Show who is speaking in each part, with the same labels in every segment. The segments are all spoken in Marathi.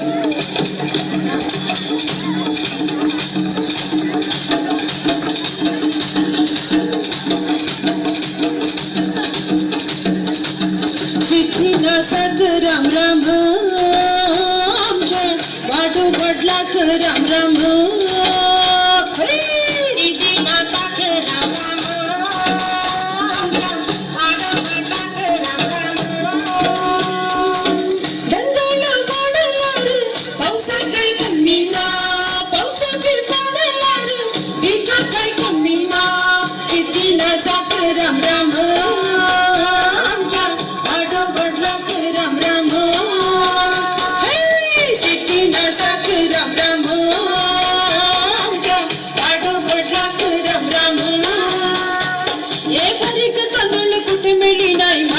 Speaker 1: सिद्धीला साथ राम राम आमच्या वाडू वडलाक राम राम सिद्धीला साथ राम राम आमच्या वाडू वडलाक राम राम गंगाला वाडलार पावसा काही कमी ना पावसाची पाडलार पिका काही कमी ना सिद्धीला साथ राम राम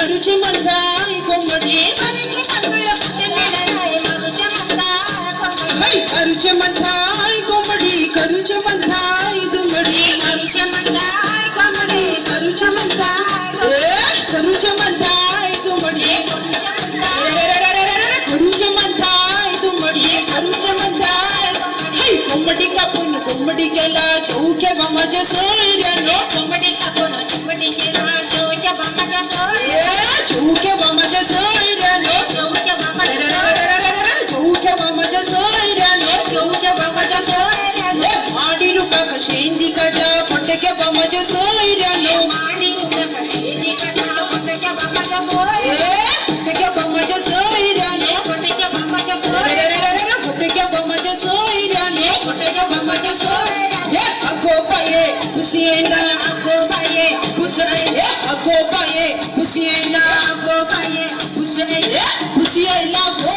Speaker 1: मारुचे मंदाई कोंबडी करूचे मंदाई कोंबडी करूचे मंदाई दुमडी करूचे मंदाई कोंबडी करूचे मंदाई दुमडी करूचे मंदाई दुमडी करूचे मंदाई हाय कोंबडी कापून कोंबडी केला चौक्या बामाच्या सोयऱ्यानो कोंबडी कापून कोंबडी केला चौक्या बामाच्या चौक्या बामाच्या सोयऱ्यानो चौक्या बामाच्या सोयऱ्यानो चौक्या बामाच्या सोयऱ्यानो माडी लुका कशेंदी काढला पटक्या बामाच्या सोयऱ्यानो माडी लुका कशेंदी काढला पटक्या बामाच्या सोयऱ्यानो पटक्या बामाच्या सोयऱ्यानो पटक्या बामाच्या सोयऱ्यानो पटक्या बामाच्या सोयऱ्यानो पटक्या बामाच्या सोयऱ्यानो अगो पाये खुशियेला अगो पाये खुशिये अगो पाये खुशियेला अगो पाये खुशियेला गो